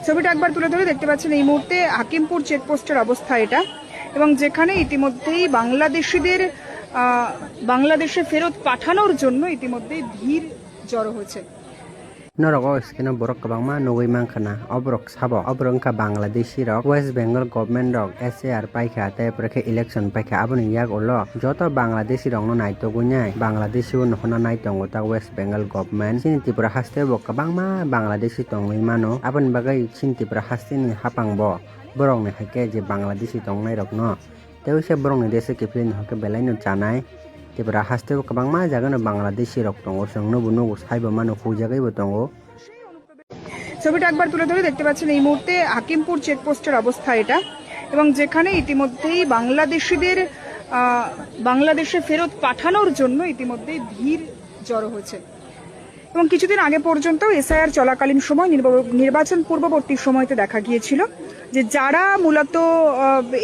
ছবিটা একবার তুলে ধরে দেখতে পাচ্ছেন এই মুহূর্তে হাকিমপুর চেকপোস্টের অবস্থা এটা, এবং যেখানে ইতিমধ্যেই বাংলাদেশে ফেরত পাঠানোর জন্য ইতিমধ্যেই ভিড় জড়ো হয়েছে। Norok skeno borok kabangma nugui mankana obrok sabo obrongka Bangladeshi rok West Bengal government rok SAR paikha tei prekhe election paikha aboni yak ulo joto Bangladeshi rok no naitogunyai Bangladeshi no naitongo ta West Bengal government chini Tripura haste bo kabangma Bangladeshi tongui mano aboni bagai chini Tripura haste ni hapangbo borok ni haike je Bangladeshi tongnai rok no tei se borok ni dese kiflin hoke belai no janai Tripura haste bo kabangma jaga no Bangladeshi rok tongo songno buno saibo mano hujagai bo tongo। ছবিটা একবার তুলে ধরে দেখতে পাচ্ছেন এই মুহূর্তে হাকিমপুর চেকপোস্টের অবস্থা এটা, এবং যেখানে ইতিমধ্যেই বাংলাদেশে ফেরত পাঠানোর জন্য ইতিমধ্যেই ভিড় জড়ো হয়েছে। এবং কিছুদিন আগে পর্যন্ত এসআইআর চলাকালীন সময় নির্বাচন পূর্ববর্তী সময়তে দেখা গিয়েছিল যে যারা মূলত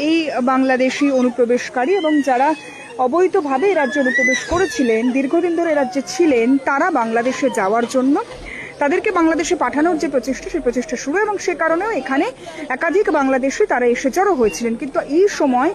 এই বাংলাদেশি অনুপ্রবেশকারী এবং যারা অবৈধভাবে এই রাজ্যে অনুপ্রবেশ করেছিলেন, দীর্ঘদিন ধরে রাজ্যে ছিলেন, তারা বাংলাদেশে যাওয়ার জন্য তাদেরকে বাংলাদেশে পাঠানোর যে প্রচেষ্টা, সেই প্রচেষ্টা শুরু, এবং সে কারণেও এখানে একাধিক বাংলাদেশি তারা এসে জড়ো হয়েছিলেন। কিন্তু এই সময়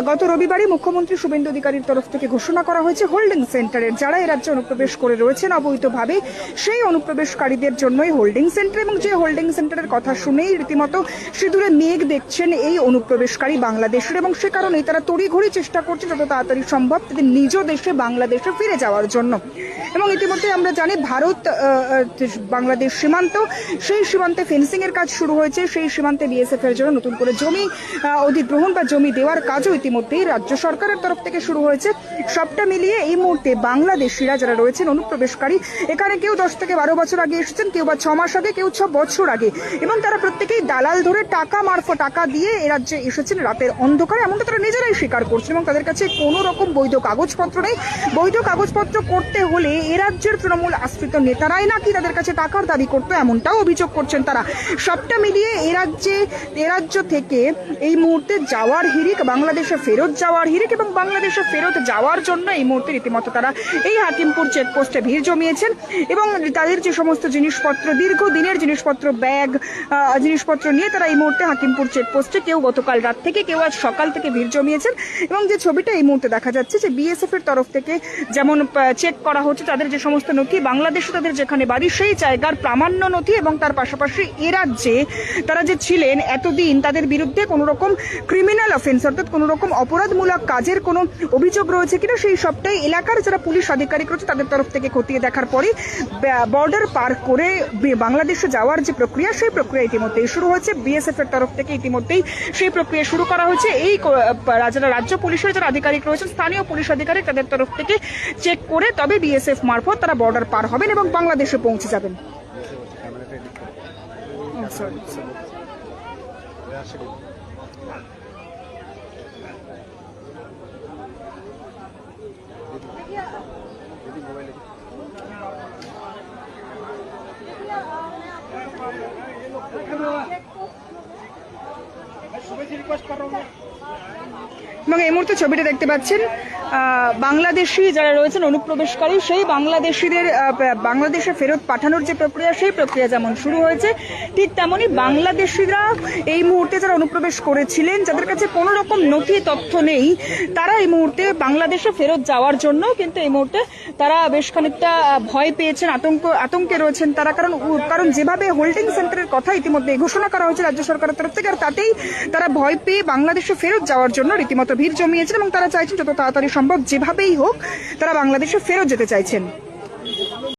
গত রবিবারই মুখ্যমন্ত্রী শুভেন্দু অধিকারীর তরফ থেকে ঘোষণা করা হয়েছে হোল্ডিং সেন্টারের যারা এ রাজ্যে অনুপ্রবেশ করে রয়েছেন অবৈধভাবে সেই অনুপ্রবেশকারীদের জন্যই হোল্ডিং সেন্টার, এবং যে হোল্ডিং সেন্টারের কথা শুনেই রীতিমতো সিঁদুরে মেঘ দেখছেন এই অনুপ্রবেশকারী বাংলাদেশের, এবং সে কারণেই তারা তড়িঘড়ি চেষ্টা করছে যত তাড়াতাড়ি সম্ভব তাদের নিজ দেশে বাংলাদেশে ফিরে যাওয়ার জন্য। এবং ইতিমধ্যে আমরা জানি ভারত বাংলাদেশ সীমান্ত, সেই সীমান্তে ফেন্সিং এর কাজ শুরু হয়েছে, সেই সীমান্তে বিএসএফ এর জন্য নতুন করে জমি অধিগ্রহণ বা জমি দেওয়ার কাজও ইতিমধ্যেই রাজ্য সরকারের তরফ থেকে শুরু হয়েছে। সবটা মিলিয়ে এই মুহূর্তে বাংলাদেশিরা যারা রয়েছেন অনুপ্রবেশকারী, এখানে কেউ 10 থেকে 12 বছর আগে এসেছেন, কেউ বা 6 মাস আগে, কেউ 6 বছর আগে, এবং তারা প্রত্যেকেই দালাল ধরে টাকা দিয়ে এ রাজ্যে এসেছেন রাতের অন্ধকারে, এমনটা তারা নিজেরাই স্বীকার করছেন, এবং তাদের কাছে কোনো রকম বৈধ কাগজপত্র নেই। বৈধ কাগজপত্র করতে হলে এ রাজ্যের তৃণমূল আশ্রিত নেতারাই নাকি তাদের কাছে টাকার দাবি করতো, এমনটাও অভিযোগ করছেন তারা। সবটা মিলিয়ে এ রাজ্য থেকে এই মুহূর্তে যাওয়ার হিড়িক, বাংলাদেশে ফেরত যাওয়ার হিড়িক, এবং বাংলাদেশে ফেরত যাওয়ার জন্য এই মুহূর্তে রীতিমতো তারা এই হাকিমপুর চেকপোস্টে ভিড় জমিয়েছেন, এবং তাদের যে সমস্ত জিনিসপত্র, দীর্ঘদিনের জিনিসপত্র, ব্যাগ জিনিসপত্র নিয়ে তারা এই মুহূর্তে হাকিমপুর চেকপোস্টে কেউ গতকাল রাত থেকে, কেউ আজ সকাল থেকে ভিড় জমিয়েছেন। এবং যে ছবিটা এই মুহূর্তে দেখা যাচ্ছে যে বিএসএফ এর তরফ থেকে যেমন চেক করা হচ্ছে তাদের যে সমস্ত নথি, বাংলাদেশে তাদের যেখানে বাড়ি সেই জায়গার প্রামাণ্য নথি, এবং তার পাশাপাশি এ রাজ্যে তারা যে ছিলেন এতদিন তাদের বিরুদ্ধে কোনো রকম ক্রিমিনাল অফেন্স অর্থাৎ কোনো রকম অপরাধমূলক কাজের কোনো অভিযোগ রয়েছে কিনা সেই সবটাই এলাকার যারা পুলিশ আধিকারিক রয়েছে তাদের তরফ থেকে খতিয়ে দেখার পরে বর্ডার পার করে বাংলাদেশে যাওয়ার যে প্রক্রিয়া, সেই প্রক্রিয়া ইতিমধ্যেই শুরু হয়েছে। বিএসএফ এর তরফ থেকে ইতিমধ্যেই সেই প্রক্রিয়া শুরু করা হয়েছে। এই যারা রাজ্য পুলিশের যারা আধিকারিক রয়েছেন, স্থানীয় পুলিশ আধিকারিক, তাদের তরফ থেকে চেক করে তবে বিএসএফ মারফত তারা বর্ডার পার হবেন এবং বাংলাদেশে পৌঁছে যাবেন। এবং এই মুহূর্তে ছবিটা দেখতে পাচ্ছেন বাংলাদেশি যারা রয়েছেন অনুপ্রবেশকারী, সেই বাংলাদেশিদের বাংলাদেশে ফেরত পাঠানোর যে প্রক্রিয়া, সেই প্রক্রিয়া যেমন শুরু হয়েছে, ঠিক তেমনি বাংলাদেশিরা এই মুহূর্তে যারা অনুপ্রবেশ করেছিলেন, যাদের কাছে কোনো রকম নথি তথ্য নেই, তারা এই মুহূর্তে বাংলাদেশে ফেরত যাওয়ার জন্য কিন্তু এই মুহূর্তে তারা বেশ খানিকটা ভয় পেয়েছেন, আতঙ্কে রয়েছেন তারা, কারণ যেভাবে হোল্ডিং সেন্টারের কথা ইতিমধ্যে ঘোষণা করা হয়েছে রাজ্য সরকারের তরফ থেকে, আর তাতেই তারা ভয় পেয়ে বাংলাদেশে ফেরত যাওয়ার জন্য রীতিমতো ভিড় জমিয়েছেন, এবং তারা চাইছেন যত তাড়াতাড়ি সম্ভব যেভাবেই হোক তারা বাংলাদেশে ফেরত যেতে চাইছেন।